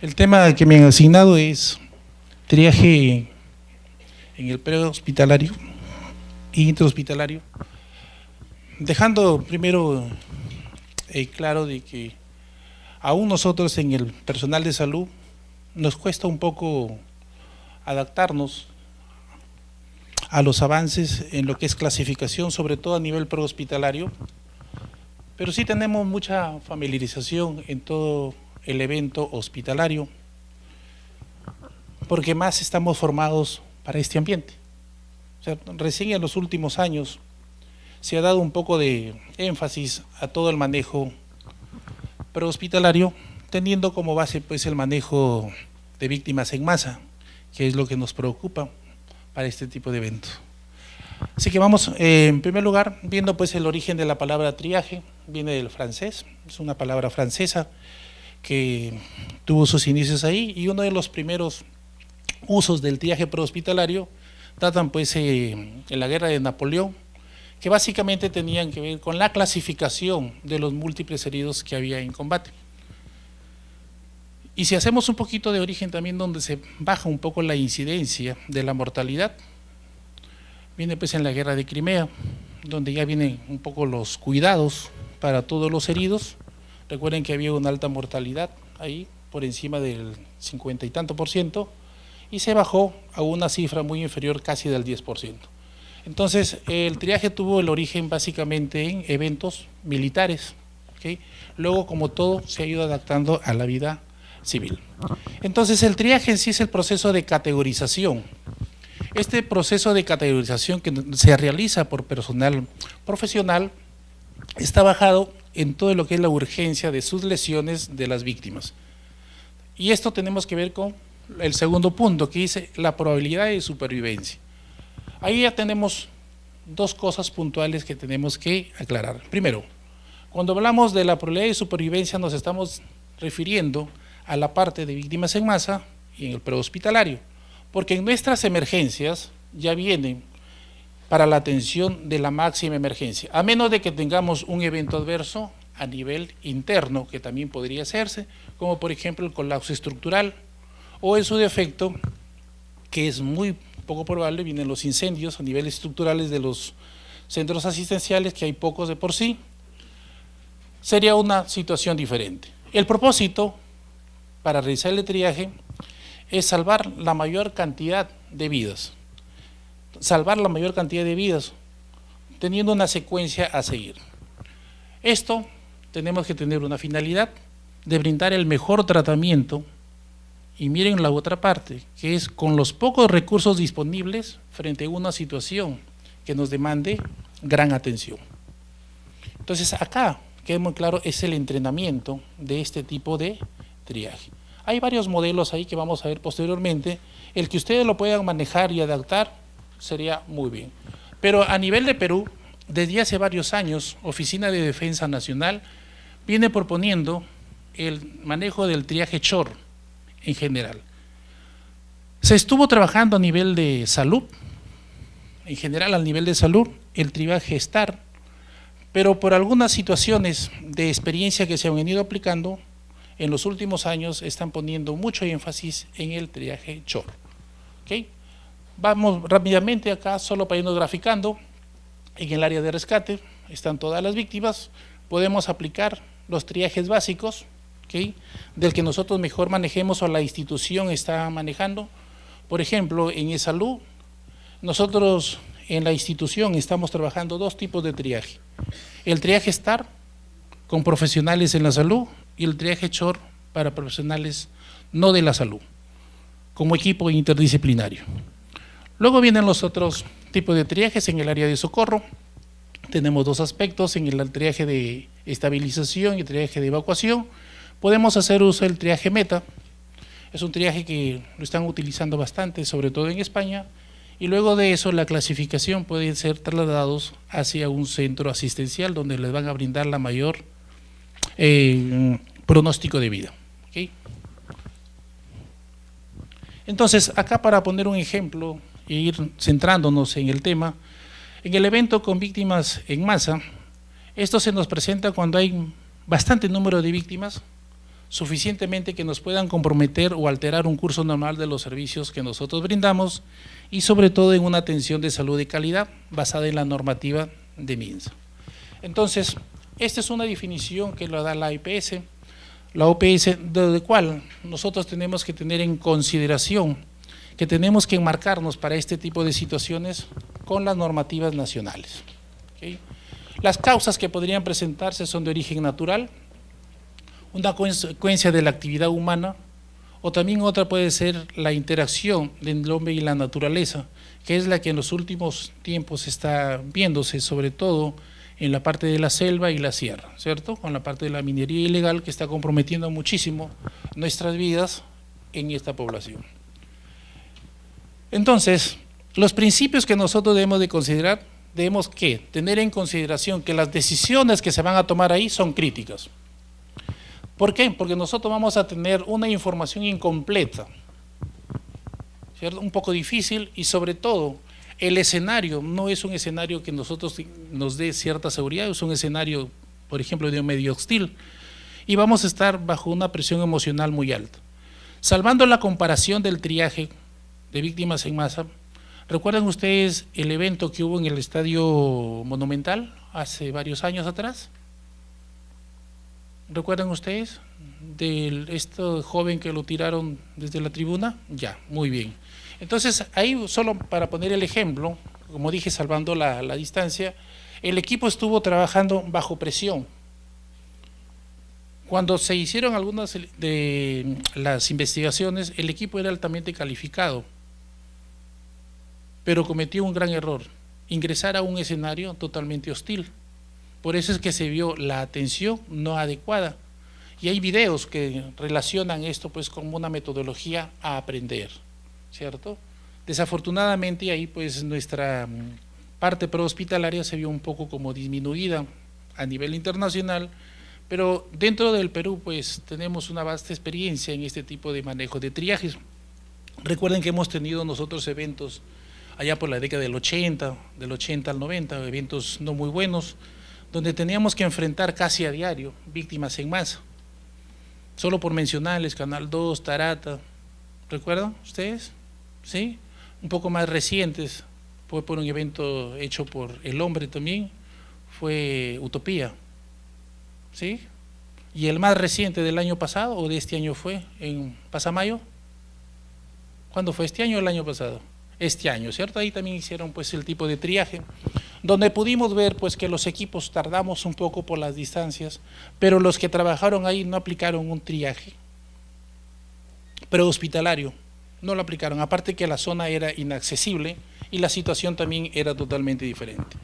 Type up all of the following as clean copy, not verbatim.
El tema que me han asignado es triaje en el prehospitalario y intrahospitalario, dejando primero claro de que aún nosotros en el personal de salud nos cuesta un poco adaptarnos a los avances en lo que es clasificación, sobre todo a nivel prehospitalario, pero sí tenemos mucha familiarización en todo el evento hospitalario, porque más estamos formados para este ambiente. O sea, recién en los últimos años se ha dado un poco de énfasis a todo el manejo prehospitalario, teniendo como base pues el manejo de víctimas en masa, que es lo que nos preocupa para este tipo de eventos. Así que vamos, en primer lugar, viendo pues el origen de la palabra triaje, viene del francés, es una palabra francesa que tuvo sus inicios ahí, y uno de los primeros usos del triaje prehospitalario datan pues en la guerra de Napoleón, que básicamente tenían que ver con la clasificación de los múltiples heridos que había en combate. Y si hacemos un poquito de origen también donde se baja un poco la incidencia de la mortalidad, viene pues en la guerra de Crimea, donde ya vienen un poco los cuidados para todos los heridos. Recuerden que había una alta mortalidad ahí, por encima del 50 y tanto %, y se bajó a una cifra muy inferior, casi del 10%. Entonces, el triaje tuvo el origen básicamente en eventos militares, ¿okay? Luego, como todo, se ha ido adaptando a la vida civil. Entonces, el triaje en sí es el proceso de categorización. Este proceso de categorización que se realiza por personal profesional está basado en todo lo que es la urgencia de sus lesiones de las víctimas. Y esto tenemos que ver con el segundo punto, que dice la probabilidad de supervivencia. Ahí ya tenemos dos cosas puntuales que tenemos que aclarar. Primero, cuando hablamos de la probabilidad de supervivencia nos estamos refiriendo a la parte de víctimas en masa y en el prehospitalario, porque en nuestras emergencias ya vienen para la atención de la máxima emergencia, a menos de que tengamos un evento adverso a nivel interno, que también podría hacerse, como por ejemplo el colapso estructural, o en su defecto, que es muy poco probable, vienen los incendios a niveles estructurales de los centros asistenciales, que hay pocos de por sí, sería una situación diferente. El propósito para realizar el triaje es salvar la mayor cantidad de vidas, teniendo una secuencia a seguir. Esto tenemos que tener una finalidad de brindar el mejor tratamiento. Y miren la otra parte, que es con los pocos recursos disponibles frente a una situación que nos demande gran atención. Entonces acá, queda muy claro, es el entrenamiento de este tipo de triaje. Hay varios modelos ahí que vamos a ver posteriormente. El que ustedes lo puedan manejar y adaptar sería muy bien. Pero a nivel de Perú, desde hace varios años, Oficina de Defensa Nacional viene proponiendo el manejo del triaje CHOR, en general. Se estuvo trabajando a nivel de salud, en general al nivel de salud, el triaje STAR, pero por algunas situaciones de experiencia que se han venido aplicando, en los últimos años están poniendo mucho énfasis en el triaje CHOR. ¿Okay? Vamos rápidamente acá, solo para irnos graficando. En el área de rescate están todas las víctimas, podemos aplicar los triajes básicos, ¿okay? Del que nosotros mejor manejemos o la institución está manejando. Por ejemplo, en eSalud, nosotros en la institución estamos trabajando dos tipos de triaje. El triaje STAR, con profesionales en la salud, y el triaje CHOR para profesionales no de la salud, como equipo interdisciplinario. Luego vienen los otros tipos de triajes en el área de socorro. Tenemos dos aspectos, en el triaje de estabilización y el triaje de evacuación. Podemos hacer uso del triaje META, es un triaje que lo están utilizando bastante, sobre todo en España, y luego de eso la clasificación puede ser trasladados hacia un centro asistencial donde les van a brindar la mayor pronóstico de vida. ¿Okay? Entonces, acá para poner un ejemplo e ir centrándonos en el tema, en el evento con víctimas en masa, esto se nos presenta cuando hay bastante número de víctimas, suficientemente que nos puedan comprometer o alterar un curso normal de los servicios que nosotros brindamos y sobre todo en una atención de salud de calidad basada en la normativa de MINSA. Entonces, esta es una definición que lo da la OPS, de la cual nosotros tenemos que tener en consideración que tenemos que enmarcarnos para este tipo de situaciones con las normativas nacionales. ¿Okay? Las causas que podrían presentarse son de origen natural, una consecuencia de la actividad humana, o también otra puede ser la interacción del hombre y la naturaleza, que es la que en los últimos tiempos está viéndose, sobre todo en la parte de la selva y la sierra, ¿cierto? Con la parte de la minería ilegal que está comprometiendo muchísimo nuestras vidas en esta población. Entonces, los principios que nosotros debemos de considerar, debemos que tener en consideración que las decisiones que se van a tomar ahí son críticas. ¿Por qué? Porque nosotros vamos a tener una información incompleta, ¿cierto? Un poco difícil y sobre todo el escenario no es un escenario que nosotros nos dé cierta seguridad, es un escenario, por ejemplo, de un medio hostil y vamos a estar bajo una presión emocional muy alta. Salvando la comparación del triaje de víctimas en masa, ¿recuerdan ustedes el evento que hubo en el Estadio Monumental hace varios años atrás? ¿Recuerdan ustedes de este joven que lo tiraron desde la tribuna? Ya, muy bien. Entonces, ahí solo para poner el ejemplo, como dije, salvando la distancia, el equipo estuvo trabajando bajo presión. Cuando se hicieron algunas de las investigaciones, el equipo era altamente calificado, pero cometió un gran error, ingresar a un escenario totalmente hostil. Por eso es que se vio la atención no adecuada. Y hay videos que relacionan esto pues como una metodología a aprender, ¿cierto? Desafortunadamente ahí pues nuestra parte prehospitalaria se vio un poco como disminuida a nivel internacional, pero dentro del Perú pues tenemos una vasta experiencia en este tipo de manejo de triajes. Recuerden que hemos tenido nosotros eventos allá por la década del 80 al 90, eventos no muy buenos, donde teníamos que enfrentar casi a diario víctimas en masa. Solo por mencionarles, Canal 2, Tarata, ¿recuerdan ustedes? ¿Sí? Un poco más recientes, fue por un evento hecho por El Hombre también, fue Utopía, ¿sí? Y el más reciente del año pasado, o de este año fue, en Pasamayo. ¿Cuándo fue? ¿Este año o el año pasado? Este año, ¿cierto? Ahí también hicieron pues el tipo de triaje, donde pudimos ver pues que los equipos tardamos un poco por las distancias, pero los que trabajaron ahí no aplicaron un triaje prehospitalario, no lo aplicaron, aparte que la zona era inaccesible y la situación también era totalmente diferente.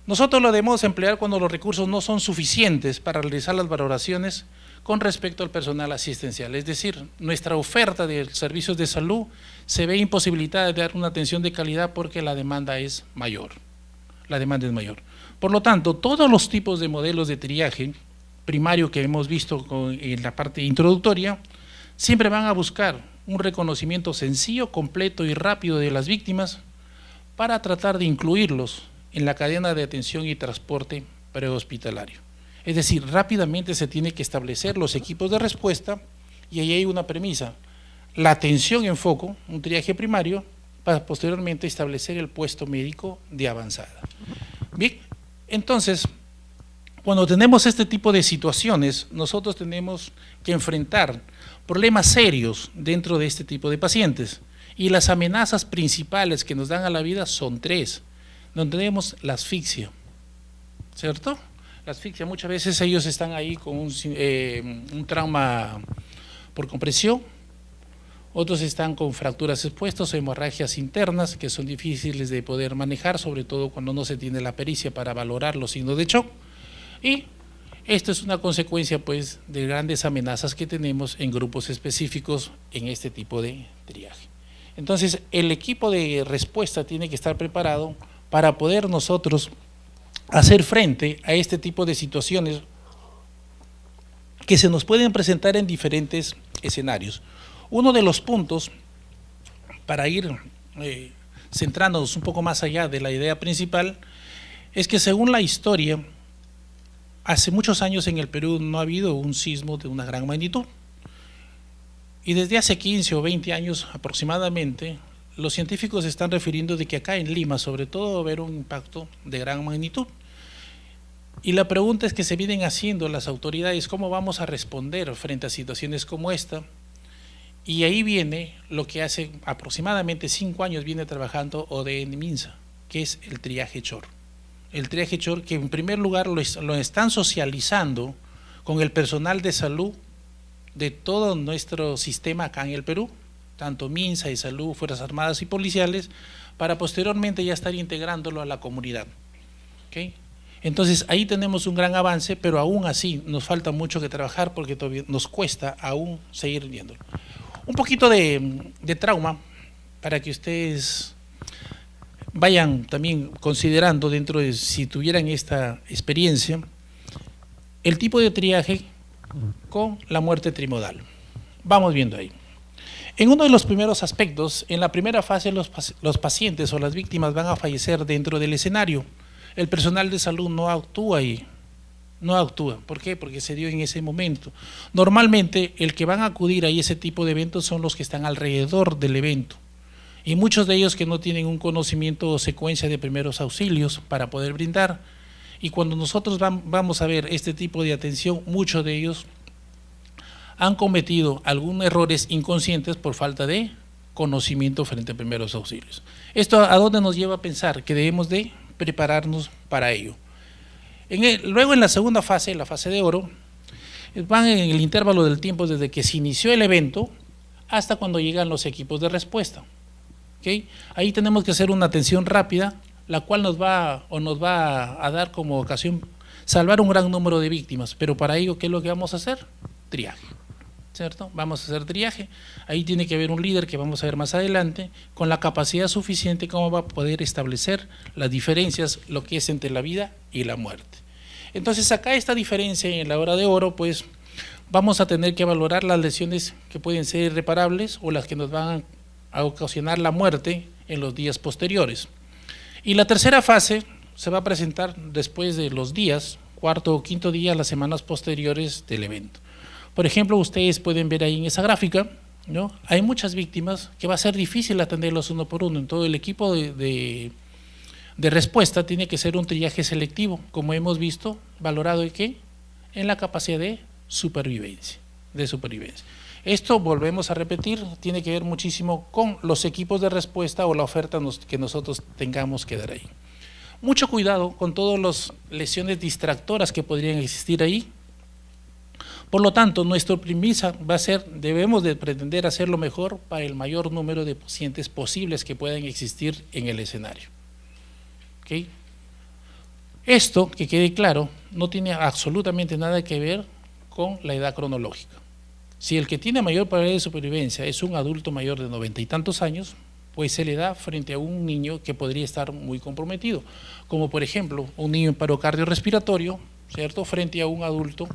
Nosotros lo debemos emplear cuando los recursos no son suficientes para realizar las valoraciones con respecto al personal asistencial, es decir, nuestra oferta de servicios de salud se ve imposibilitada de dar una atención de calidad porque la demanda es mayor. Por lo tanto, todos los tipos de modelos de triaje primario que hemos visto en la parte introductoria siempre van a buscar un reconocimiento sencillo, completo y rápido de las víctimas para tratar de incluirlos en la cadena de atención y transporte prehospitalario. Es decir, rápidamente se tiene que establecer los equipos de respuesta y ahí hay una premisa, la atención en foco, un triaje primario, para posteriormente establecer el puesto médico de avanzada. Bien, entonces, cuando tenemos este tipo de situaciones, nosotros tenemos que enfrentar problemas serios dentro de este tipo de pacientes y las amenazas principales que nos dan a la vida son tres, donde tenemos la asfixia, ¿cierto? La asfixia, muchas veces ellos están ahí con un trauma por compresión, otros están con fracturas expuestas o hemorragias internas que son difíciles de poder manejar, sobre todo cuando no se tiene la pericia para valorar los signos de shock. Y esto es una consecuencia pues de grandes amenazas que tenemos en grupos específicos en este tipo de triaje. Entonces el equipo de respuesta tiene que estar preparado para poder nosotros hacer frente a este tipo de situaciones que se nos pueden presentar en diferentes escenarios. Uno de los puntos, para ir centrándonos un poco más allá de la idea principal, es que según la historia, hace muchos años en el Perú no ha habido un sismo de una gran magnitud. Y desde hace 15 o 20 años aproximadamente, los científicos se están refiriendo de que acá en Lima, sobre todo, va a haber un impacto de gran magnitud. Y la pregunta es que se vienen haciendo las autoridades, ¿cómo vamos a responder frente a situaciones como esta? Y ahí viene lo que hace aproximadamente 5 años viene trabajando ODN Minsa, que es el triaje Chor. El triaje Chor, que en primer lugar lo están socializando con el personal de salud de todo nuestro sistema acá en el Perú, tanto Minsa y Salud, Fuerzas Armadas y Policiales, para posteriormente ya estar integrándolo a la comunidad. ¿Okay? Entonces ahí tenemos un gran avance, pero aún así nos falta mucho que trabajar porque todavía nos cuesta aún seguir viéndolo. Un poquito de trauma para que ustedes vayan también considerando dentro de si tuvieran esta experiencia el tipo de triaje con la muerte trimodal. Vamos viendo ahí. En uno de los primeros aspectos, en la primera fase los pacientes o las víctimas van a fallecer dentro del escenario. El personal de salud no actúa ahí, no actúa. ¿Por qué? Porque se dio en ese momento. Normalmente el que van a acudir a ese tipo de eventos son los que están alrededor del evento. Y muchos de ellos que no tienen un conocimiento o secuencia de primeros auxilios para poder brindar. Y cuando nosotros vamos a ver este tipo de atención, muchos de ellos han cometido algunos errores inconscientes por falta de conocimiento frente a primeros auxilios. ¿Esto a dónde nos lleva a pensar? Que debemos de prepararnos para ello. Luego en la segunda fase, la fase de oro, van en el intervalo del tiempo desde que se inició el evento hasta cuando llegan los equipos de respuesta. ¿Okay? Ahí tenemos que hacer una atención rápida, la cual nos va a dar como ocasión salvar un gran número de víctimas, pero para ello, ¿qué es lo que vamos a hacer? Triaje, ¿cierto? Vamos a hacer triaje, ahí tiene que haber un líder que vamos a ver más adelante, con la capacidad suficiente como va a poder establecer las diferencias, lo que es entre la vida y la muerte. Entonces acá esta diferencia en la hora de oro, pues vamos a tener que valorar las lesiones que pueden ser irreparables o las que nos van a ocasionar la muerte en los días posteriores. Y la tercera fase se va a presentar después de los días, cuarto o quinto día, las semanas posteriores del evento. Por ejemplo, ustedes pueden ver ahí en esa gráfica, ¿no? Hay muchas víctimas que va a ser difícil atenderlos uno por uno. En todo el equipo de respuesta tiene que ser un triaje selectivo, como hemos visto, valorado en ¿qué? En la capacidad de supervivencia. Esto, volvemos a repetir, tiene que ver muchísimo con los equipos de respuesta o la oferta que nosotros tengamos que dar ahí. Mucho cuidado con todas las lesiones distractoras que podrían existir ahí. Por lo tanto, nuestra premisa va a ser, debemos de pretender hacer lo mejor para el mayor número de pacientes posibles que puedan existir en el escenario. ¿Okay? Esto, que quede claro, no tiene absolutamente nada que ver con la edad cronológica. Si el que tiene mayor probabilidad de supervivencia es un adulto mayor de 90 y tantos años, pues se le da frente a un niño que podría estar muy comprometido, como por ejemplo un niño en paro cardiorrespiratorio, ¿cierto? Frente a un adulto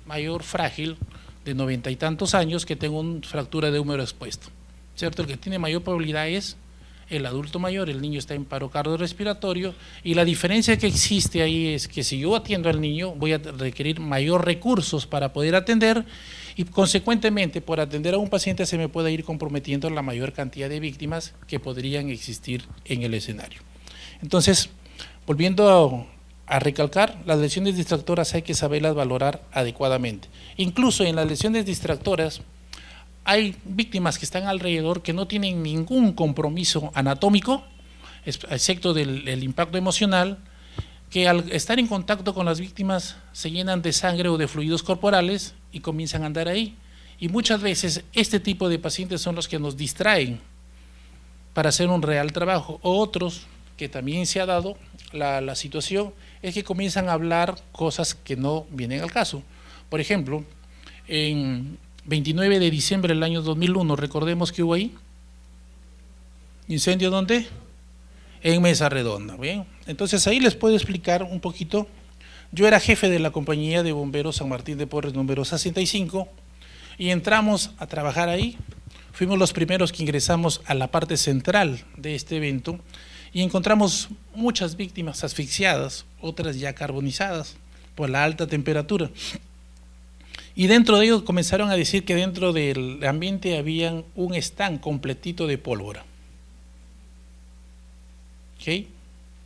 mayor frágil de 90 y tantos años que tenga una fractura de húmero expuesto, ¿cierto? El que tiene mayor probabilidad es el adulto mayor, el niño está en paro cardiorrespiratorio y la diferencia que existe ahí es que si yo atiendo al niño voy a requerir mayor recursos para poder atender y consecuentemente por atender a un paciente se me puede ir comprometiendo la mayor cantidad de víctimas que podrían existir en el escenario. Entonces, volviendo a recalcar, las lesiones distractoras hay que saberlas valorar adecuadamente. Incluso en las lesiones distractoras hay víctimas que están alrededor que no tienen ningún compromiso anatómico, excepto del impacto emocional, que al estar en contacto con las víctimas se llenan de sangre o de fluidos corporales y comienzan a andar ahí. Y muchas veces este tipo de pacientes son los que nos distraen para hacer un real trabajo. O otros, que también se ha dado la situación, es que comienzan a hablar cosas que no vienen al caso. Por ejemplo, en 29 de diciembre del año 2001, recordemos que hubo ahí incendio, ¿dónde? En Mesa Redonda. ¿Bien? Entonces ahí les puedo explicar un poquito. Yo era jefe de la compañía de bomberos San Martín de Porres número 65 y entramos a trabajar ahí. Fuimos los primeros que ingresamos a la parte central de este evento y encontramos muchas víctimas asfixiadas, otras ya carbonizadas, por la alta temperatura. Y dentro de ellos comenzaron a decir que dentro del ambiente había un stand completito de pólvora. ¿Okay?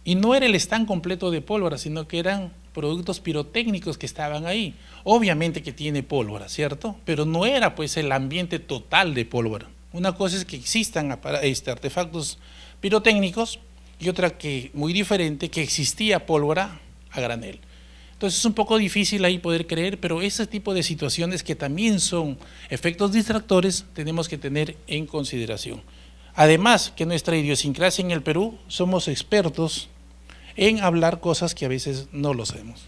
Y no era el stand completo de pólvora, sino que eran productos pirotécnicos que estaban ahí. Obviamente que tiene pólvora, ¿cierto? Pero no era pues el ambiente total de pólvora. Una cosa es que existan artefactos pirotécnicos y otra que muy diferente, que existía pólvora a granel. Entonces es un poco difícil ahí poder creer, pero ese tipo de situaciones que también son efectos distractores tenemos que tener en consideración. Además que nuestra idiosincrasia en el Perú somos expertos en hablar cosas que a veces no lo sabemos.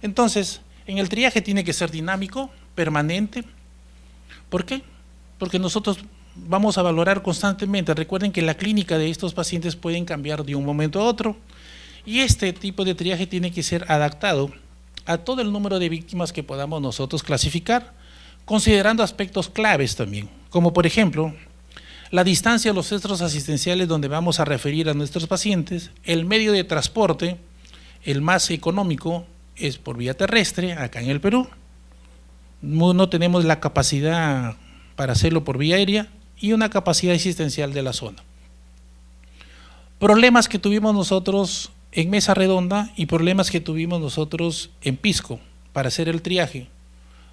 Entonces, en el triaje tiene que ser dinámico, permanente. ¿Por qué? Porque nosotros vamos a valorar constantemente. Recuerden que la clínica de estos pacientes pueden cambiar de un momento a otro y este tipo de triaje tiene que ser adaptado a todo el número de víctimas que podamos nosotros clasificar, considerando aspectos claves también, como por ejemplo, la distancia a los centros asistenciales donde vamos a referir a nuestros pacientes, el medio de transporte, el más económico es por vía terrestre, acá en el Perú, no tenemos la capacidad para hacerlo por vía aérea y una capacidad asistencial de la zona. Problemas que tuvimos nosotros en Mesa Redonda y problemas que tuvimos nosotros en Pisco para hacer el triaje.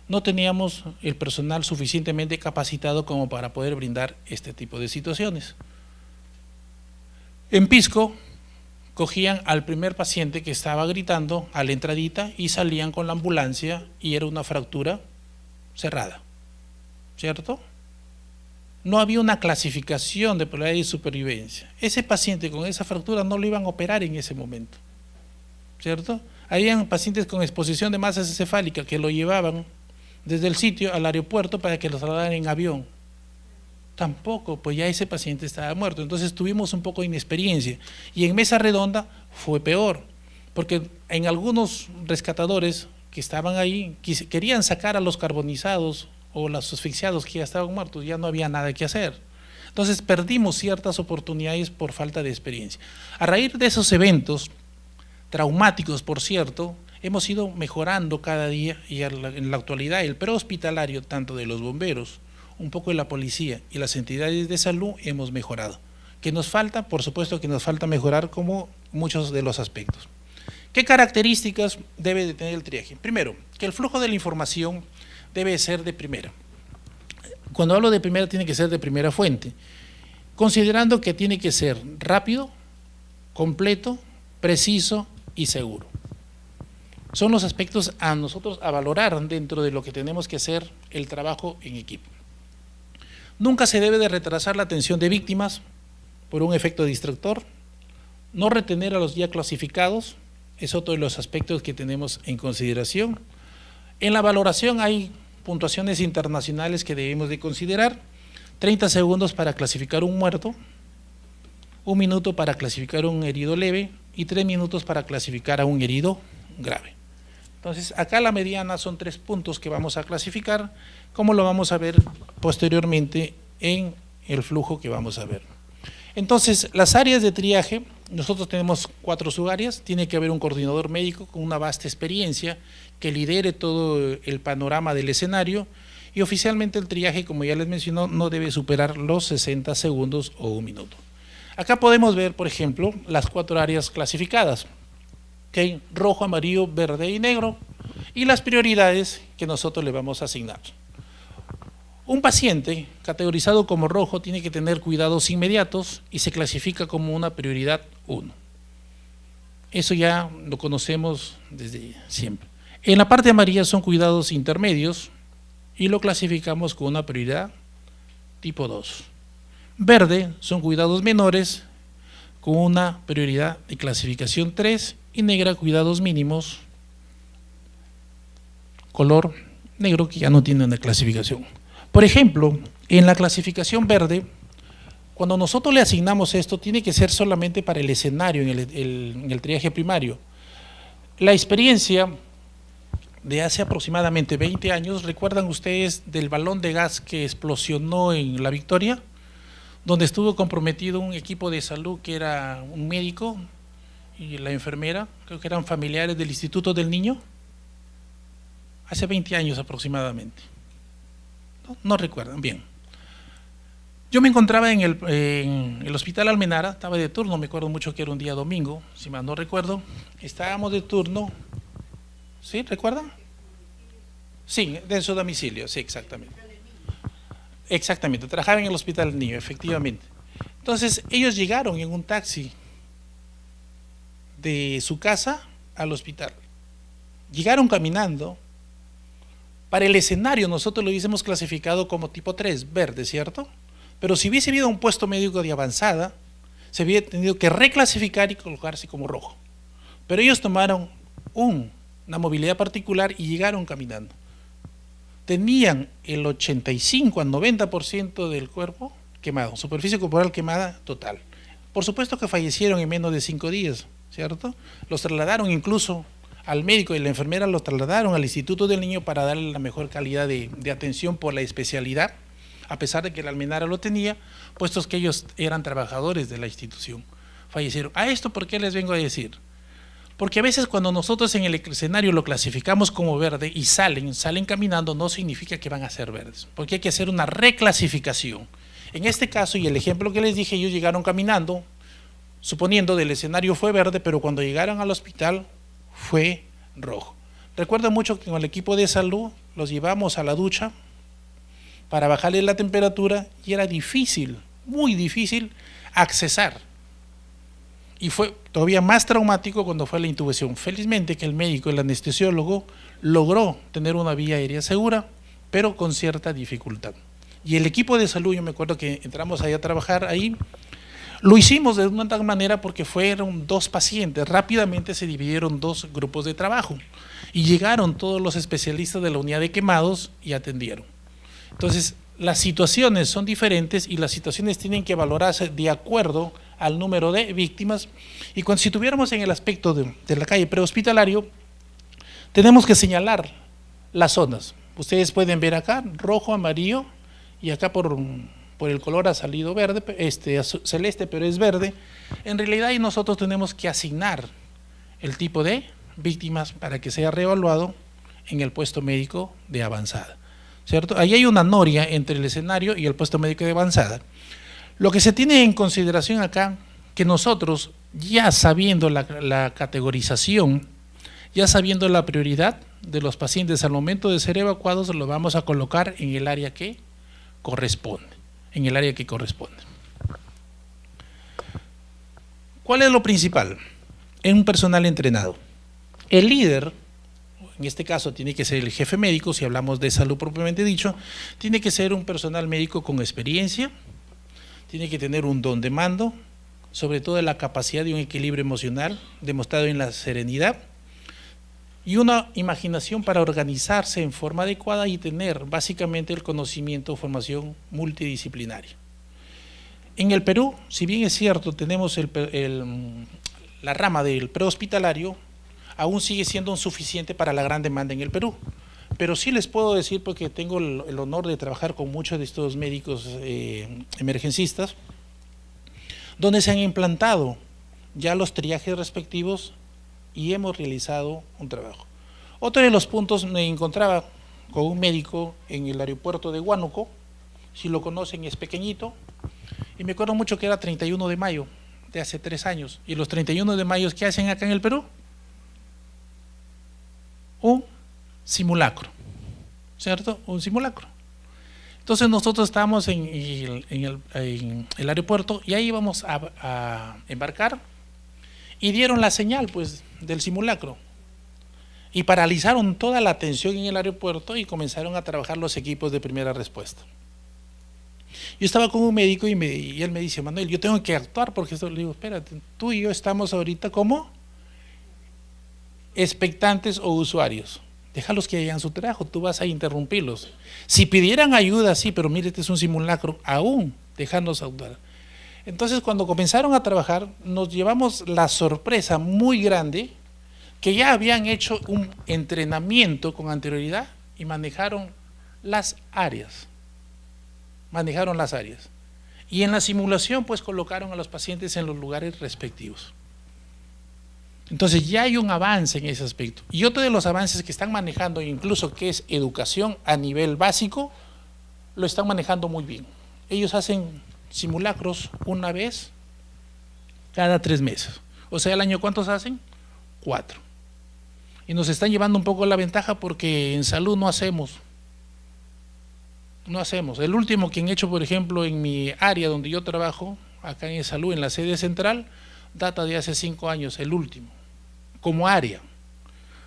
No teníamos el personal suficientemente capacitado como para poder brindar este tipo de situaciones. En Pisco cogían al primer paciente que estaba gritando a la entradita y salían con la ambulancia y era una fractura cerrada, ¿cierto? No había una clasificación de probabilidad de supervivencia. Ese paciente con esa fractura no lo iban a operar en ese momento, ¿cierto? Habían pacientes con exposición de masa encefálica que lo llevaban desde el sitio al aeropuerto para que lo trasladaran en avión. Tampoco, pues ya ese paciente estaba muerto. Entonces tuvimos un poco de inexperiencia. Y en Mesa Redonda fue peor, porque en algunos rescatadores que estaban ahí querían sacar a los carbonizados o los asfixiados que ya estaban muertos, ya no había nada que hacer. Entonces perdimos ciertas oportunidades por falta de experiencia. A raíz de esos eventos, traumáticos por cierto, hemos ido mejorando cada día y en la actualidad el prehospitalario, tanto de los bomberos, un poco de la policía y las entidades de salud hemos mejorado. ¿Qué nos falta? Por supuesto que nos falta mejorar como muchos de los aspectos. ¿Qué características debe de tener el triaje? Primero, que el flujo de la información debe ser de primera. Cuando hablo de primera, tiene que ser de primera fuente, considerando que tiene que ser rápido, completo, preciso y seguro. Son los aspectos a nosotros a valorar dentro de lo que tenemos que hacer el trabajo en equipo. Nunca se debe de retrasar la atención de víctimas por un efecto distractor, no retener a los ya clasificados, es otro de los aspectos que tenemos en consideración. En la valoración hay puntuaciones internacionales que debemos de considerar, 30 segundos para clasificar un muerto, 1 minuto para clasificar un herido leve y 3 minutos para clasificar a un herido grave. Entonces, acá la mediana son 3 puntos que vamos a clasificar, como lo vamos a ver posteriormente en el flujo que vamos a ver. Entonces, las áreas de triaje, nosotros tenemos 4 subáreas, tiene que haber un coordinador médico con una vasta experiencia que lidere todo el panorama del escenario y oficialmente el triaje, como ya les mencionó, no debe superar los 60 segundos o 1 minuto. Acá podemos ver, por ejemplo, las 4 áreas clasificadas. Okay, rojo, amarillo, verde y negro, y las prioridades que nosotros le vamos a asignar. Un paciente categorizado como rojo tiene que tener cuidados inmediatos y se clasifica como una prioridad 1. Eso ya lo conocemos desde siempre. En la parte amarilla son cuidados intermedios y lo clasificamos con una prioridad tipo 2. Verde son cuidados menores con una prioridad de clasificación 3 y negra cuidados mínimos, color negro que ya no tiene una clasificación. Por ejemplo, en la clasificación verde, cuando nosotros le asignamos esto, tiene que ser solamente para el escenario en el triaje primario. La experiencia de hace aproximadamente 20 años, ¿recuerdan ustedes del balón de gas que explosionó en La Victoria? Donde estuvo comprometido un equipo de salud que era un médico y la enfermera, creo que eran familiares del Instituto del Niño. hace 20 años aproximadamente. No recuerdan bien. Yo me encontraba en el Hospital Almenara, estaba de turno, me acuerdo mucho que era un día domingo, si mal no recuerdo. Estábamos de turno, ¿sí? ¿Recuerdan? Sí, de su domicilio, sí, exactamente. Exactamente, trabajaba en el Hospital del Niño, efectivamente. Entonces, ellos llegaron en un taxi de su casa al hospital. Llegaron caminando. Para el escenario nosotros lo hubiésemos clasificado como tipo 3, verde, ¿cierto? Pero si hubiese habido un puesto médico de avanzada, se hubiera tenido que reclasificar y colocarse como rojo. Pero ellos tomaron una movilidad particular y llegaron caminando. Tenían el 85 al 90% del cuerpo quemado, superficie corporal quemada total. Por supuesto que fallecieron en menos de 5 días, ¿cierto? Los trasladaron incluso al médico y la enfermera, los trasladaron al Instituto del Niño para darle la mejor calidad de atención por la especialidad, a pesar de que el Almenara lo tenía, puestos que ellos eran trabajadores de la institución. Fallecieron. ¿A esto por qué les vengo a decir? Porque a veces cuando nosotros en el escenario lo clasificamos como verde y salen caminando, no significa que van a ser verdes, porque hay que hacer una reclasificación. En este caso, y el ejemplo que les dije, ellos llegaron caminando, suponiendo del escenario fue verde, pero cuando llegaron al hospital fue rojo. Recuerdo mucho que con el equipo de salud los llevamos a la ducha para bajarle la temperatura y era difícil, muy difícil accesar. Y fue todavía más traumático cuando fue la intubación. Felizmente que el médico, el anestesiólogo, logró tener una vía aérea segura, pero con cierta dificultad. Y el equipo de salud, yo me acuerdo que entramos ahí a trabajar ahí, lo hicimos de una tal manera porque fueron 2 pacientes, rápidamente se dividieron 2 grupos de trabajo y llegaron todos los especialistas de la unidad de quemados y atendieron. Entonces, las situaciones son diferentes y las situaciones tienen que valorarse de acuerdo al número de víctimas. Y si tuviéramos en el aspecto de la calle prehospitalario, tenemos que señalar las zonas. Ustedes pueden ver acá, rojo, amarillo, y acá por el color ha salido verde, celeste, pero es verde. En realidad ahí nosotros tenemos que asignar el tipo de víctimas para que sea reevaluado en el puesto médico de avanzada, ¿cierto? Ahí hay una noria entre el escenario y el puesto médico de avanzada. Lo que se tiene en consideración acá, que nosotros, ya sabiendo la categorización, ya sabiendo la prioridad de los pacientes al momento de ser evacuados, lo vamos a colocar en el área que corresponde, ¿Cuál es lo principal? En un personal entrenado. El líder, en este caso tiene que ser el jefe médico, si hablamos de salud propiamente dicho, tiene que ser un personal médico con experiencia, tiene que tener un don de mando, sobre todo la capacidad de un equilibrio emocional demostrado en la serenidad y una imaginación para organizarse en forma adecuada y tener básicamente el conocimiento o formación multidisciplinaria. En el Perú, si bien es cierto, tenemos la rama del prehospitalario, aún sigue siendo insuficiente para la gran demanda en el Perú. Pero sí les puedo decir, porque tengo el honor de trabajar con muchos de estos médicos emergencistas, donde se han implantado ya los triajes respectivos y hemos realizado un trabajo. Otro de los puntos, me encontraba con un médico en el aeropuerto de Huánuco, si lo conocen es pequeñito, y me acuerdo mucho que era 31 de mayo, de hace 3 años, y los 31 de mayo, ¿qué hacen acá en el Perú? Un simulacro, ¿cierto? Un simulacro. Entonces nosotros estábamos en el aeropuerto y ahí íbamos a embarcar y dieron la señal pues del simulacro y paralizaron toda la atención en el aeropuerto y comenzaron a trabajar los equipos de primera respuesta. Yo estaba con un médico y él me dice, Manuel, yo tengo que actuar porque esto, le digo, espérate, tú y yo estamos ahorita como expectantes o usuarios. Déjalos que hagan su trabajo, tú vas a interrumpirlos. Si pidieran ayuda, sí, pero mire, este es un simulacro, aún déjanos actuar. Entonces, cuando comenzaron a trabajar, nos llevamos la sorpresa muy grande que ya habían hecho un entrenamiento con anterioridad y manejaron las áreas. Y en la simulación, pues, colocaron a los pacientes en los lugares respectivos. Entonces ya hay un avance en ese aspecto. Y otro de los avances que están manejando, incluso que es educación a nivel básico, lo están manejando muy bien. Ellos hacen simulacros una vez cada 3 meses. O sea, ¿al año cuántos hacen? 4. Y nos están llevando un poco la ventaja porque en salud no hacemos. El último que han hecho, por ejemplo, en mi área donde yo trabajo, acá en salud, en la sede central, data de hace 5 años, el último, como área.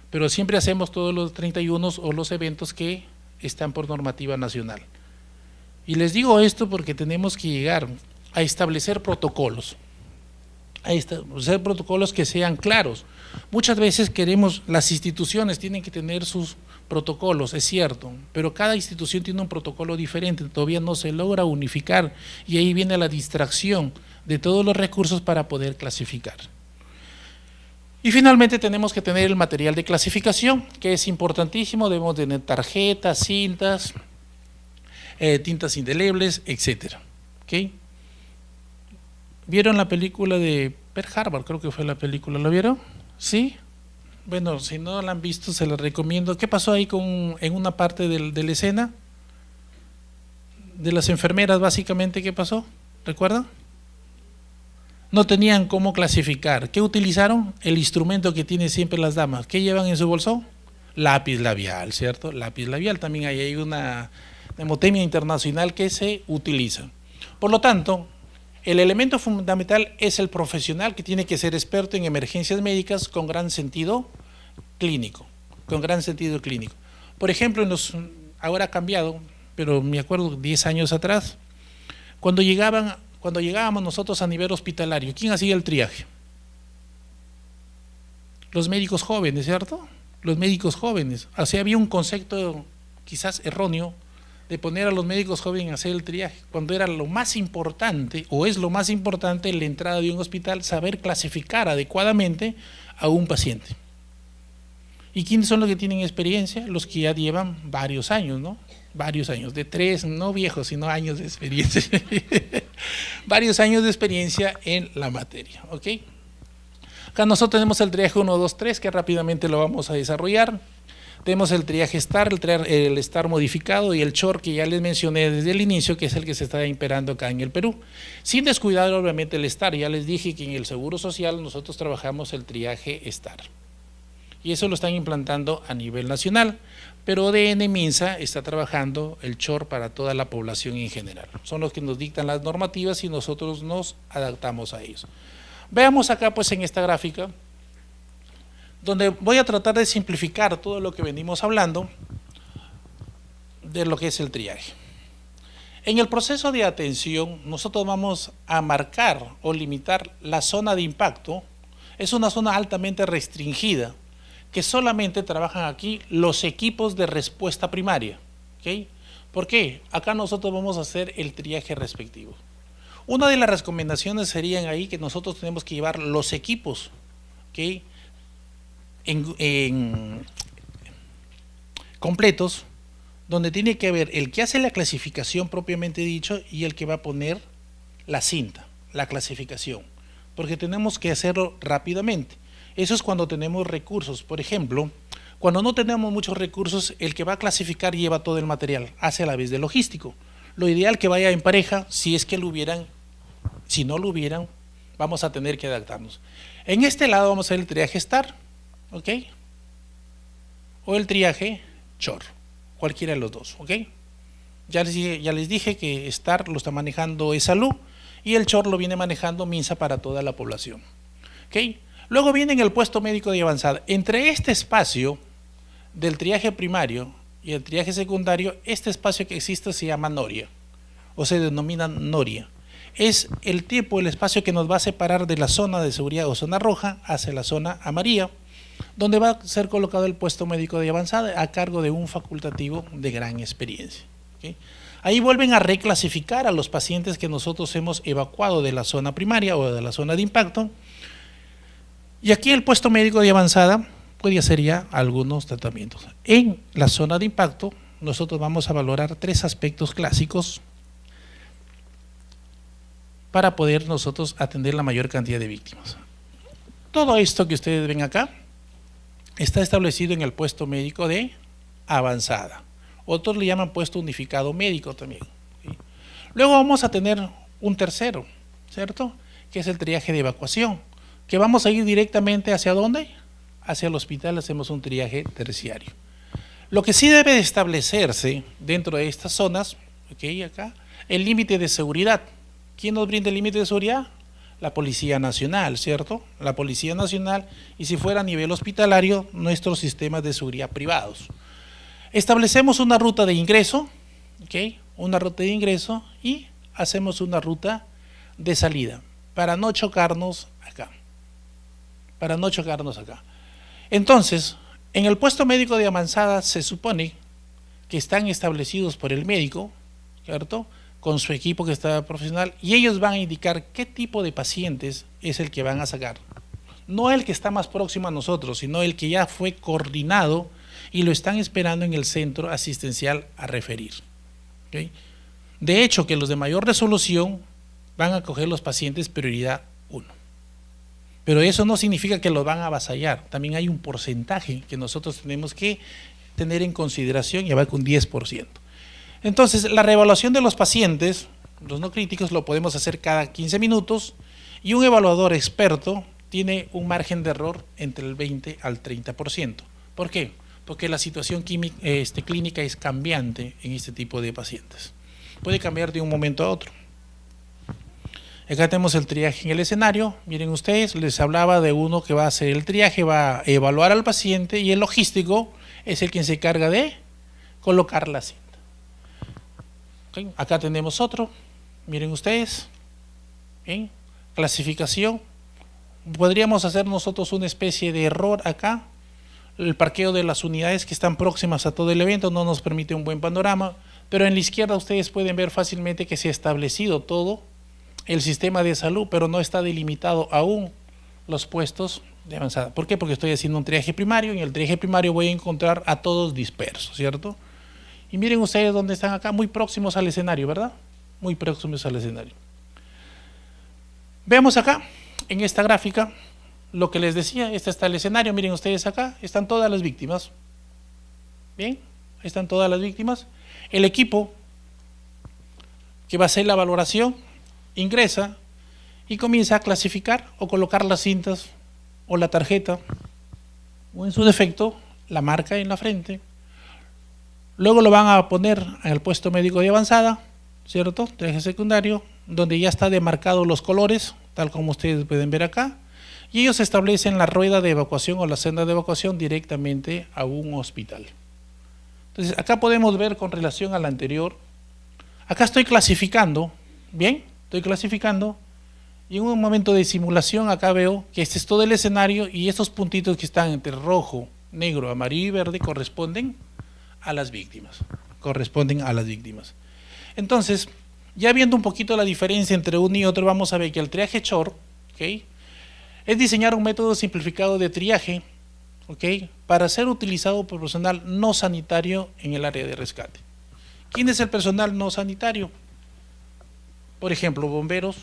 Pero siempre hacemos todos los 31 o los eventos que están por normativa nacional. Y les digo esto porque tenemos que llegar a establecer protocolos. A establecer protocolos que sean claros. Muchas veces queremos, las instituciones tienen que tener sus protocolos, es cierto, pero cada institución tiene un protocolo diferente, todavía no se logra unificar y ahí viene la distracción de todos los recursos para poder clasificar. Y finalmente tenemos que tener el material de clasificación, que es importantísimo, debemos tener tarjetas, cintas, tintas indelebles, etcétera. ¿Okay? ¿Vieron la película de Pearl Harbor? Creo que fue la película, ¿lo vieron? ¿Sí? Bueno, si no la han visto, se la recomiendo. ¿Qué pasó ahí en una parte de la escena? De las enfermeras, básicamente, ¿qué pasó? ¿Recuerdan? No tenían cómo clasificar. ¿Qué utilizaron? El instrumento que tienen siempre las damas. ¿Qué llevan en su bolso? Lápiz labial, ¿cierto? Lápiz labial, también hay una hemotemia internacional que se utiliza. Por lo tanto, el elemento fundamental es el profesional que tiene que ser experto en emergencias médicas con gran sentido clínico, Por ejemplo, ahora ha cambiado, pero me acuerdo 10 años atrás, cuando llegábamos nosotros a nivel hospitalario, ¿quién hacía el triaje? Los médicos jóvenes, ¿cierto? Los médicos jóvenes. O sea, había un concepto quizás erróneo de poner a los médicos jóvenes a hacer el triaje, cuando era lo más importante, o es lo más importante en la entrada de un hospital, saber clasificar adecuadamente a un paciente. ¿Y quiénes son los que tienen experiencia? Los que ya llevan varios años, ¿no? Varios años, de 3, no viejos, sino años de experiencia. Varios años de experiencia en la materia, ¿ok? Acá nosotros tenemos el triaje 1, 2, 3, que rápidamente lo vamos a desarrollar. Tenemos el triaje STAR, el STAR modificado y el CHOR que ya les mencioné desde el inicio, que es el que se está imperando acá en el Perú. Sin descuidar obviamente el STAR, ya les dije que en el Seguro Social nosotros trabajamos el triaje STAR. Y eso lo están implantando a nivel nacional, pero ODN MINSA está trabajando el CHOR para toda la población en general. Son los que nos dictan las normativas y nosotros nos adaptamos a ellos. Veamos acá pues en esta gráfica, donde voy a tratar de simplificar todo lo que venimos hablando de lo que es el triaje. En el proceso de atención, nosotros vamos a marcar o limitar la zona de impacto. Es una zona altamente restringida, que solamente trabajan aquí los equipos de respuesta primaria. ¿Okay? ¿Por qué? Acá nosotros vamos a hacer el triaje respectivo. Una de las recomendaciones serían ahí que nosotros tenemos que llevar los equipos, ¿okay? Completos, donde tiene que haber el que hace la clasificación propiamente dicho y el que va a poner la cinta, la clasificación, porque tenemos que hacerlo rápidamente. Eso es cuando tenemos recursos. Por ejemplo, cuando no tenemos muchos recursos, el que va a clasificar lleva todo el material, hace a la vez de logístico. Lo ideal que vaya en pareja, si es que lo hubieran, si no lo hubieran, vamos a tener que adaptarnos. En este lado vamos a hacer el triaje STAR, ¿ok? O el triaje CHOR, cualquiera de los dos, ¿ok? Ya les dije que STAR lo está manejando salud y el CHOR lo viene manejando MINSA para toda la población, ¿ok? Luego viene en el puesto médico de avanzada. Entre este espacio del triaje primario y el triaje secundario, este espacio que existe se llama noria, o se denomina noria. Es el espacio que nos va a separar de la zona de seguridad o zona roja hacia la zona amarilla, donde va a ser colocado el puesto médico de avanzada a cargo de un facultativo de gran experiencia. ¿Okay? Ahí vuelven a reclasificar a los pacientes que nosotros hemos evacuado de la zona primaria o de la zona de impacto. Y aquí el puesto médico de avanzada puede hacer ya algunos tratamientos. En la zona de impacto nosotros vamos a valorar 3 aspectos clásicos para poder nosotros atender la mayor cantidad de víctimas. Todo esto que ustedes ven acá está establecido en el puesto médico de avanzada. Otros le llaman puesto unificado médico también. ¿Sí? Luego vamos a tener un tercero, ¿cierto? Que es el triaje de evacuación, que vamos a ir directamente ¿hacia dónde? Hacia el hospital, hacemos un triaje terciario. Lo que sí debe establecerse dentro de estas zonas, ¿okay? Acá, el límite de seguridad. ¿Quién nos brinda el límite de seguridad? La Policía Nacional, ¿cierto? La Policía Nacional, y si fuera a nivel hospitalario, nuestros sistemas de seguridad privados. Establecemos una ruta de ingreso, ¿okay? Una ruta de ingreso y hacemos una ruta de salida para no chocarnos acá. Para no chocarnos acá. Entonces, en el puesto médico de avanzada se supone que están establecidos por el médico, ¿cierto?, con su equipo que está profesional, y ellos van a indicar qué tipo de pacientes es el que van a sacar. No el que está más próximo a nosotros, sino el que ya fue coordinado y lo están esperando en el centro asistencial a referir. ¿Okay? De hecho, que los de mayor resolución van a coger los pacientes prioridad 1. Pero eso no significa que los van a avasallar. También hay un porcentaje que nosotros tenemos que tener en consideración y va con 10%. Entonces, la reevaluación de los pacientes, los no críticos, lo podemos hacer cada 15 minutos y un evaluador experto tiene un margen de error entre el 20 al 30%. ¿Por qué? Porque la situación clínica es cambiante en este tipo de pacientes. Puede cambiar de un momento a otro. Acá tenemos el triaje en el escenario. Miren ustedes, les hablaba de uno que va a hacer el triaje, va a evaluar al paciente, y el logístico es el quien se encarga de colocar la cinta. Okay. Acá tenemos otro, miren ustedes, ¿bien? Clasificación. Podríamos hacer nosotros una especie de error acá. El parqueo de las unidades que están próximas a todo el evento no nos permite un buen panorama, pero en la izquierda ustedes pueden ver fácilmente que se ha establecido todo el sistema de salud, pero no está delimitado aún los puestos de avanzada. ¿Por qué? Porque estoy haciendo un triaje primario y en el triaje primario voy a encontrar a todos dispersos, ¿cierto? Y miren ustedes dónde están acá, muy próximos al escenario, ¿verdad? Muy próximos al escenario. Veamos acá, en esta gráfica, lo que les decía, este está el escenario, miren ustedes acá, están todas las víctimas. Bien, están todas las víctimas. El equipo que va a hacer la valoración ingresa y comienza a clasificar o colocar las cintas o la tarjeta, o en su defecto, la marca en la frente. Luego lo van a poner en el puesto médico de avanzada, ¿cierto? Triaje secundario, donde ya está demarcados los colores, tal como ustedes pueden ver acá, y ellos establecen la rueda de evacuación o la senda de evacuación directamente a un hospital. Entonces, acá podemos ver con relación a la anterior, acá estoy clasificando, ¿bien? Estoy clasificando, y en un momento de simulación acá veo que este es todo el escenario y estos puntitos que están entre rojo, negro, amarillo y verde corresponden a las víctimas, Entonces, ya viendo un poquito la diferencia entre uno y otro, vamos a ver que el triaje short, ¿okay?, es diseñar un método simplificado de triaje, ¿okay?, para ser utilizado por personal no sanitario en el área de rescate. ¿Quién es el personal no sanitario? Por ejemplo, bomberos,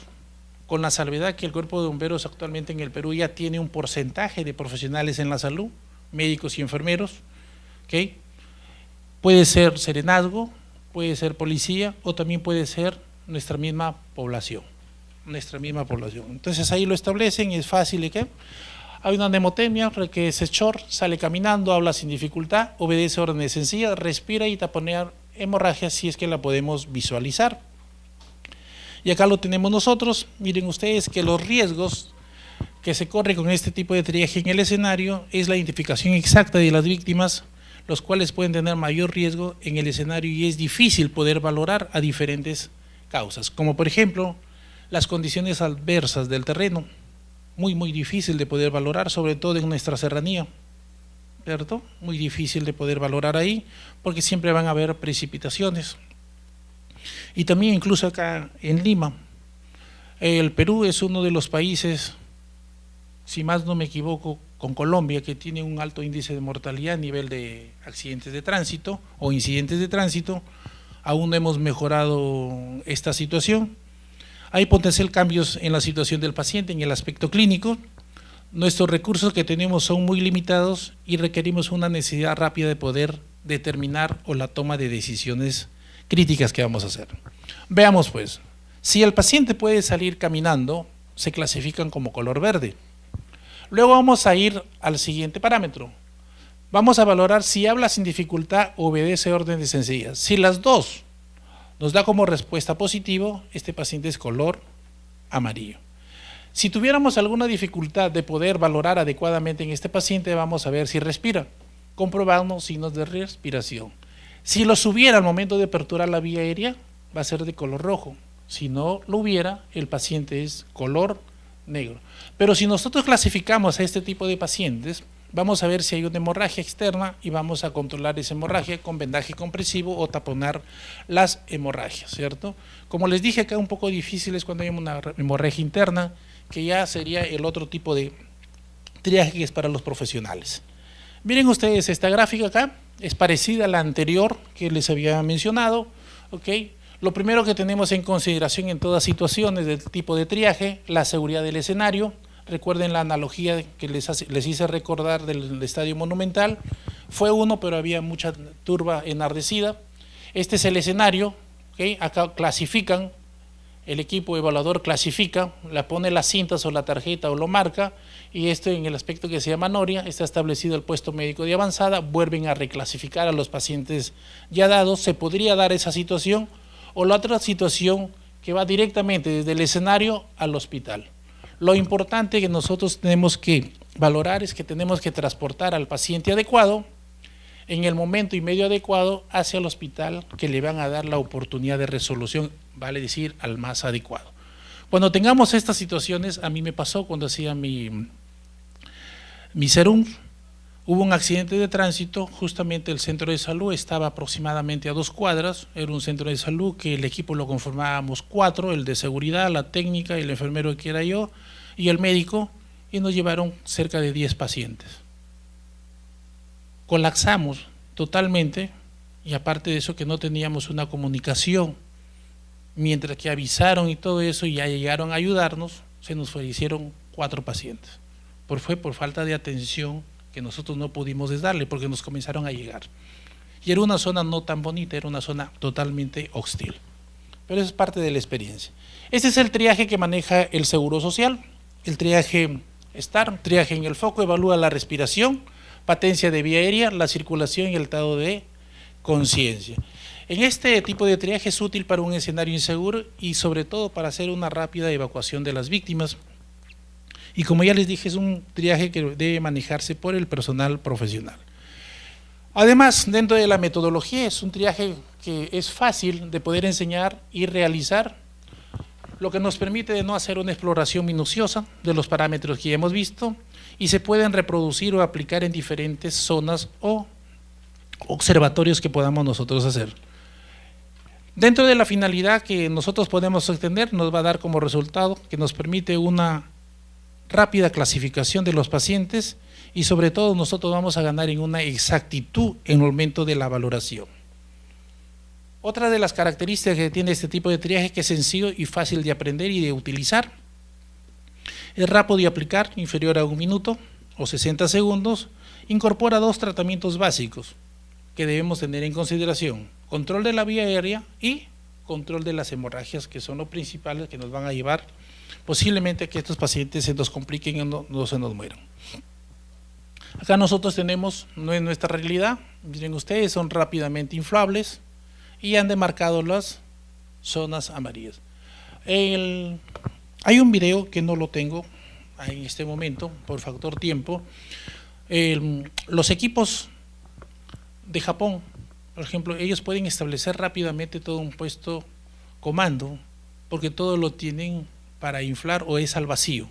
con la salvedad que el cuerpo de bomberos actualmente en el Perú ya tiene un porcentaje de profesionales en la salud, médicos y enfermeros, ¿okay? Puede ser serenazgo, puede ser policía o también puede ser nuestra misma población. Entonces ahí lo establecen y es fácil de que hay una mnemotemia, que es short, sale caminando, habla sin dificultad, obedece órdenes sencillas, respira y taponea hemorragia si es que la podemos visualizar. Y acá lo tenemos nosotros. Miren ustedes que los riesgos que se corre con este tipo de triaje en el escenario es la identificación exacta de las víctimas, los cuales pueden tener mayor riesgo en el escenario y es difícil poder valorar a diferentes causas, como por ejemplo las condiciones adversas del terreno, muy difícil de poder valorar, sobre todo en nuestra serranía, ¿cierto? Muy difícil de poder valorar ahí, porque siempre van a haber precipitaciones. Y también incluso acá en Lima, el Perú es uno de los países, si más no me equivoco, con Colombia, que tiene un alto índice de mortalidad a nivel de accidentes de tránsito o incidentes de tránsito. Aún no hemos mejorado esta situación. Hay potencial cambios en la situación del paciente, en el aspecto clínico, nuestros recursos que tenemos son muy limitados y requerimos una necesidad rápida de poder determinar o la toma de decisiones críticas que vamos a hacer. Veamos pues, si el paciente puede salir caminando, se clasifican como color verde. Luego vamos a ir al siguiente parámetro. Vamos a valorar si habla sin dificultad o obedece órdenes sencillas. Si las dos nos da como respuesta positivo, este paciente es color amarillo. Si tuviéramos alguna dificultad de poder valorar adecuadamente en este paciente, vamos a ver si respira, comprobando signos de respiración. Si los hubiera al momento de aperturar la vía aérea, va a ser de color rojo. Si no lo hubiera, el paciente es color negro. Pero si nosotros clasificamos a este tipo de pacientes, vamos a ver si hay una hemorragia externa y vamos a controlar esa hemorragia con vendaje compresivo o taponar las hemorragias, ¿cierto? Como les dije acá, un poco difícil es cuando hay una hemorragia interna, que ya sería el otro tipo de triaje que es para los profesionales. Miren ustedes, esta gráfica acá es parecida a la anterior que les había mencionado, ¿ok? Lo primero que tenemos en consideración en todas situaciones del tipo de triaje, la seguridad del escenario. Recuerden la analogía que les hice recordar del Estadio Monumental. Fue uno, pero había mucha turba enardecida. Este es el escenario, ¿okay? Acá clasifican, el equipo evaluador clasifica, le pone las cintas o la tarjeta o lo marca, y esto en el aspecto que se llama noria, está establecido el puesto médico de avanzada, vuelven a reclasificar a los pacientes ya dados. Se podría dar esa situación, o la otra situación que va directamente desde el escenario al hospital. Lo importante que nosotros tenemos que valorar es que tenemos que transportar al paciente adecuado en el momento y medio adecuado hacia el hospital que le van a dar la oportunidad de resolución, vale decir, al más adecuado. Cuando tengamos estas situaciones, a mí me pasó cuando hacía mi serum, hubo un accidente de tránsito, justamente el centro de salud estaba aproximadamente a 2 cuadras, era un centro de salud que el equipo lo conformábamos 4, el de seguridad, la técnica, el enfermero que era yo y el médico, y nos llevaron cerca de 10 pacientes. Colapsamos totalmente, y aparte de eso que no teníamos una comunicación, mientras que avisaron y todo eso y ya llegaron a ayudarnos, se nos fallecieron 4 pacientes. Fue por falta de atención que nosotros no pudimos darle, porque nos comenzaron a llegar. Y era una zona no tan bonita, era una zona totalmente hostil. Pero eso es parte de la experiencia. Este es el triaje que maneja el Seguro Social, el triaje STAR, triaje en el foco, evalúa la respiración, patencia de vía aérea, la circulación y el estado de conciencia. En este tipo de triaje es útil para un escenario inseguro y sobre todo para hacer una rápida evacuación de las víctimas. Y como ya les dije, es un triaje que debe manejarse por el personal profesional. Además, dentro de la metodología, es un triaje que es fácil de poder enseñar y realizar, lo que nos permite de no hacer una exploración minuciosa de los parámetros que ya hemos visto, y se pueden reproducir o aplicar en diferentes zonas o observatorios que podamos nosotros hacer. Dentro de la finalidad que nosotros podemos obtener, nos va a dar como resultado que nos permite una rápida clasificación de los pacientes, y sobre todo nosotros vamos a ganar en una exactitud en el momento de la valoración. Otra de las características que tiene este tipo de triaje, que es sencillo y fácil de aprender y de utilizar, es rápido de aplicar, inferior a 1 minuto o 60 segundos, incorpora 2 tratamientos básicos que debemos tener en consideración: control de la vía aérea y control de las hemorragias, que son los principales que nos van a llevar posiblemente a que estos pacientes se nos compliquen y no se nos mueran. Acá nosotros tenemos, no es nuestra realidad, miren ustedes, son rápidamente inflables y han demarcado las zonas amarillas. Hay un video que no lo tengo en este momento por factor tiempo. Los equipos de Japón, por ejemplo, ellos pueden establecer rápidamente todo un puesto comando, porque todo lo tienen para inflar o es al vacío.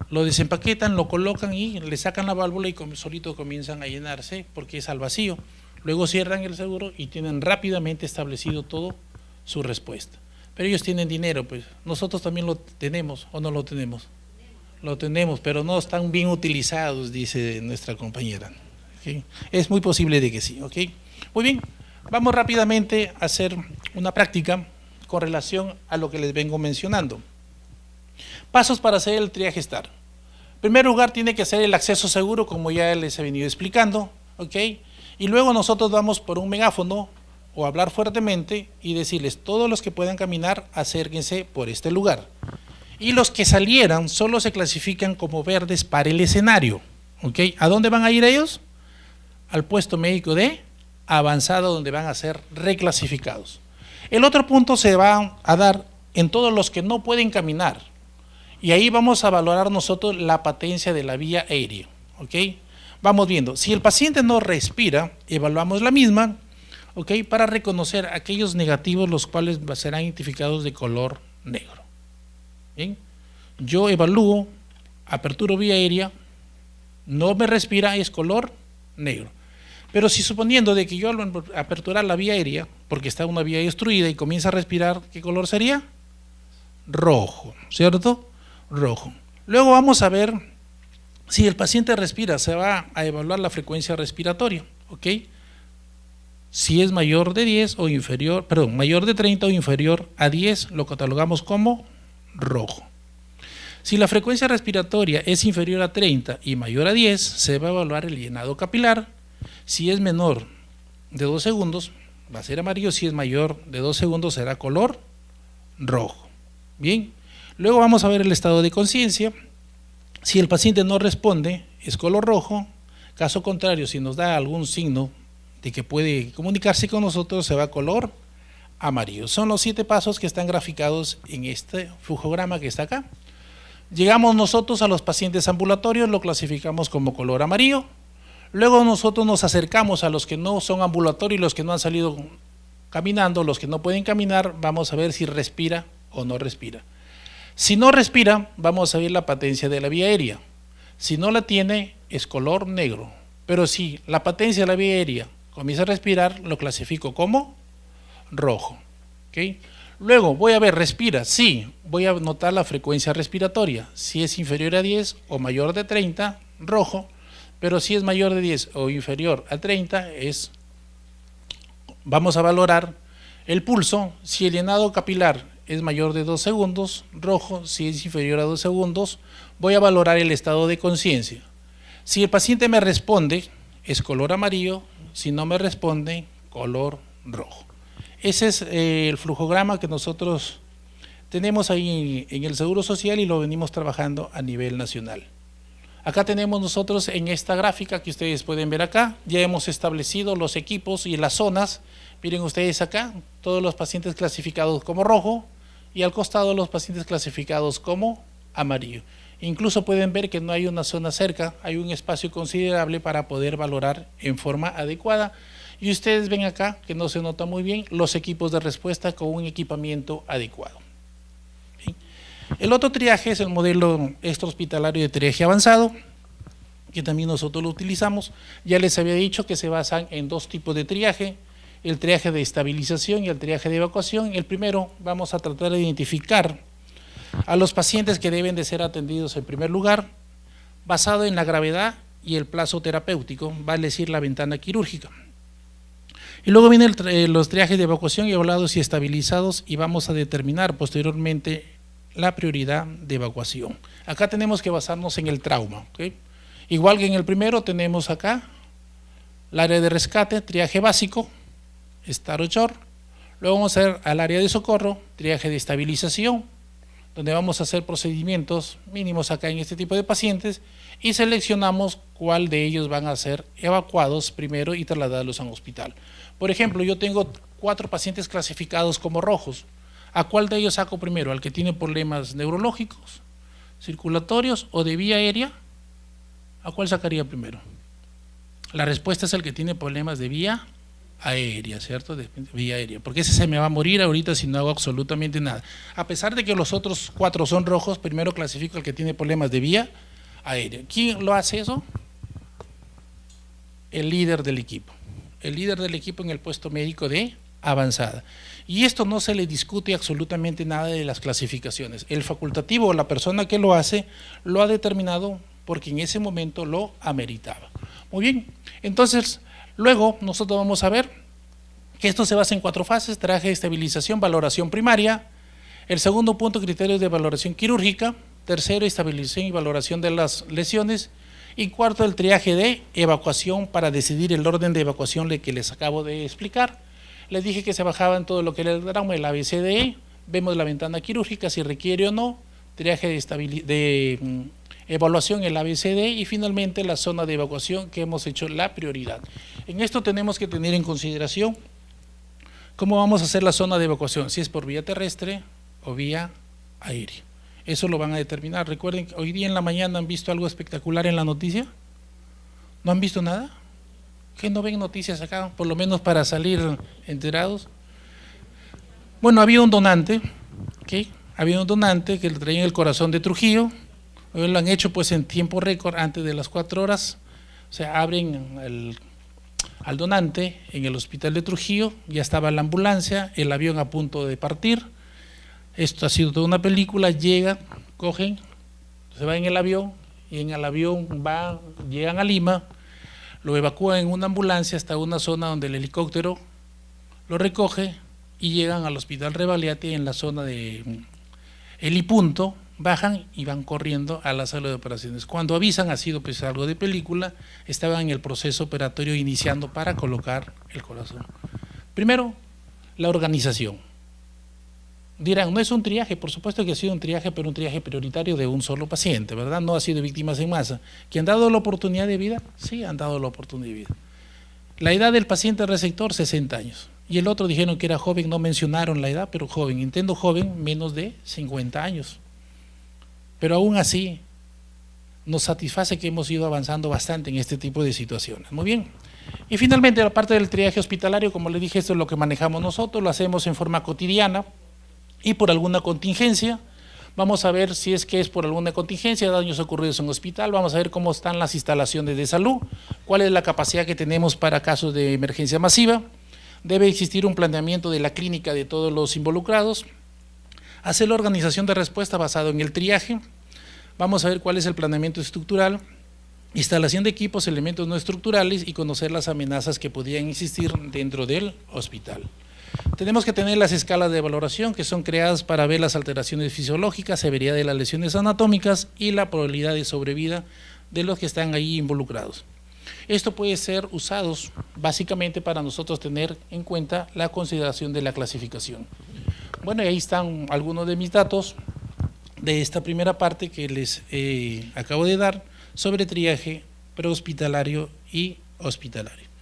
Lo desempaquetan, lo colocan y le sacan la válvula y solito comienzan a llenarse porque es al vacío. Luego cierran el seguro y tienen rápidamente establecido todo su respuesta. Pero ellos tienen dinero, pues nosotros también lo tenemos, ¿o no lo tenemos? Lo tenemos, pero no están bien utilizados, dice nuestra compañera. ¿Okay? Es muy posible de que sí. ¿Okay? Muy bien, vamos rápidamente a hacer una práctica con relación a lo que les vengo mencionando. Pasos para hacer el triaje STAR. primer lugar tiene que ser el acceso seguro, como ya les he venido explicando, ¿ok? Y luego nosotros vamos por un megáfono o hablar fuertemente y decirles, todos los que puedan caminar, acérquense por este lugar. Y los que salieran solo se clasifican como verdes para el escenario, ¿ok? ¿A dónde van a ir ellos? Al puesto médico de avanzado, donde van a ser reclasificados. El otro punto se va a dar en todos los que no pueden caminar, y ahí vamos a valorar nosotros la patencia de la vía aérea, ¿ok? Vamos viendo, si el paciente no respira, evaluamos la misma, ¿ok? Para reconocer aquellos negativos, los cuales serán identificados de color negro. ¿Bien? Yo evalúo, aperturo vía aérea, no me respira, es color negro. Pero si suponiendo de que yo al aperturar la vía aérea, porque está una vía destruida y comienza a respirar, ¿qué color sería? Rojo, ¿cierto? Rojo. Luego vamos a ver si el paciente respira, se va a evaluar la frecuencia respiratoria, ¿ok? Si es mayor de 10 o inferior, perdón, mayor de 30 o inferior a 10, lo catalogamos como rojo. Si la frecuencia respiratoria es inferior a 30 y mayor a 10, se va a evaluar el llenado capilar. Si es menor de 2 segundos, va a ser amarillo. Si es mayor de 2 segundos, será color rojo. Bien, luego vamos a ver el estado de conciencia. Si el paciente no responde, es color rojo. Caso contrario, si nos da algún signo de que puede comunicarse con nosotros, se va a color amarillo. Son los 7 pasos que están graficados en este flujograma que está acá. Llegamos nosotros a los pacientes ambulatorios, lo clasificamos como color amarillo. Luego nosotros nos acercamos a los que no son ambulatorios, los que no han salido caminando, los que no pueden caminar, vamos a ver si respira o no respira. Si no respira, vamos a ver la patencia de la vía aérea. Si no la tiene, es color negro. Pero si la patencia de la vía aérea comienza a respirar, lo clasifico como rojo. ¿Okay? Luego voy a ver, respira, sí, voy a notar la frecuencia respiratoria. Si es inferior a 10 o mayor de 30, rojo. Pero si es mayor de 10 o inferior a 30, vamos a valorar el pulso. Si el llenado capilar es mayor de 2 segundos, rojo. Si es inferior a 2 segundos, voy a valorar el estado de conciencia. Si el paciente me responde, es color amarillo. Si no me responde, color rojo. Ese es el flujograma que nosotros tenemos ahí en el Seguro Social y lo venimos trabajando a nivel nacional. Acá tenemos nosotros en esta gráfica que ustedes pueden ver acá, ya hemos establecido los equipos y las zonas. Miren ustedes acá, todos los pacientes clasificados como rojo y al costado los pacientes clasificados como amarillo. Incluso pueden ver que no hay una zona cerca, hay un espacio considerable para poder valorar en forma adecuada. Y ustedes ven acá, que no se nota muy bien, los equipos de respuesta con un equipamiento adecuado. ¿Sí? El otro triaje es el modelo extrahospitalario de triaje avanzado, que también nosotros lo utilizamos. Ya les había dicho que se basan en 2 tipos de triaje, el triaje de estabilización y el triaje de evacuación. El primero, vamos a tratar de identificar a los pacientes que deben de ser atendidos en primer lugar, basado en la gravedad y el plazo terapéutico, vale decir la ventana quirúrgica. Y luego vienen los triajes de evacuación evaluados y estabilizados y vamos a determinar posteriormente la prioridad de evacuación. Acá tenemos que basarnos en el trauma. ¿Okay? Igual que en el primero tenemos acá el área de rescate, triaje básico, start or short. Luego vamos a ir al área de socorro, triaje de estabilización, donde vamos a hacer procedimientos mínimos acá en este tipo de pacientes y seleccionamos cuál de ellos van a ser evacuados primero y trasladados a un hospital. Por ejemplo, yo tengo 4 pacientes clasificados como rojos. ¿A cuál de ellos saco primero? ¿Al que tiene problemas neurológicos, circulatorios o de vía aérea? ¿A cuál sacaría primero? La respuesta es el que tiene problemas de vía aérea, ¿cierto? De vía aérea, porque ese se me va a morir ahorita si no hago absolutamente nada. A pesar de que los otros 4 son rojos, primero clasifico al que tiene problemas de vía aérea. ¿Quién lo hace eso? El líder del equipo. El líder del equipo en el puesto médico de avanzada. Y esto no se le discute absolutamente nada de las clasificaciones. El facultativo o la persona que lo hace lo ha determinado porque en ese momento lo ameritaba. Muy bien, entonces luego nosotros vamos a ver que esto se basa en 4 fases: triaje de estabilización, valoración primaria. El segundo punto, criterios de valoración quirúrgica. Tercero, estabilización y valoración de las lesiones. Y cuarto, el triaje de evacuación para decidir el orden de evacuación que les acabo de explicar. Les dije que se bajaba en todo lo que era el trauma, el ABCDE, vemos la ventana quirúrgica si requiere o no, triaje de evaluación, el ABCDE, y finalmente la zona de evacuación que hemos hecho la prioridad. En esto tenemos que tener en consideración cómo vamos a hacer la zona de evacuación, si es por vía terrestre o vía aérea. Eso lo van a determinar. Recuerden que hoy día en la mañana han visto algo espectacular en la noticia. ¿No han visto nada? ¿Que no ven noticias acá? Por lo menos para salir enterados. Bueno, había un donante, ¿okay? Había un donante que le traía el corazón de Trujillo. Hoy lo han hecho pues en tiempo récord, antes de las 4 horas. O sea, abren al donante en el hospital de Trujillo, ya estaba la ambulancia, el avión a punto de partir. Esto ha sido toda una película, llegan, cogen, se van en el avión y en el avión llegan a Lima, lo evacúan en una ambulancia hasta una zona donde el helicóptero lo recoge y llegan al hospital Revalliati en la zona de Helipunto, bajan y van corriendo a la sala de operaciones. Cuando avisan, ha sido pues algo de película, estaban en el proceso operatorio iniciando para colocar el corazón. Primero, la organización. Dirán, no es un triaje, por supuesto que ha sido un triaje, pero un triaje prioritario de un solo paciente, ¿verdad? No ha sido víctimas en masa. ¿Que han dado la oportunidad de vida? Sí, han dado la oportunidad de vida. La edad del paciente receptor, 60 años. Y el otro dijeron que era joven, no mencionaron la edad, pero joven, entiendo joven, menos de 50 años. Pero aún así, nos satisface que hemos ido avanzando bastante en este tipo de situaciones. Muy bien. Y finalmente, la parte del triaje hospitalario, como les dije, esto es lo que manejamos nosotros, lo hacemos en forma cotidiana. Y por alguna contingencia, vamos a ver si es que es por alguna contingencia, daños ocurridos en el hospital, vamos a ver cómo están las instalaciones de salud, cuál es la capacidad que tenemos para casos de emergencia masiva, debe existir un planeamiento de la clínica de todos los involucrados, hacer la organización de respuesta basado en el triaje, vamos a ver cuál es el planeamiento estructural, instalación de equipos, elementos no estructurales y conocer las amenazas que podrían existir dentro del hospital. Tenemos que tener las escalas de valoración que son creadas para ver las alteraciones fisiológicas, severidad de las lesiones anatómicas y la probabilidad de sobrevida de los que están ahí involucrados. Esto puede ser usado básicamente para nosotros tener en cuenta la consideración de la clasificación. Bueno, y ahí están algunos de mis datos de esta primera parte que les acabo de dar sobre triaje prehospitalario y hospitalario.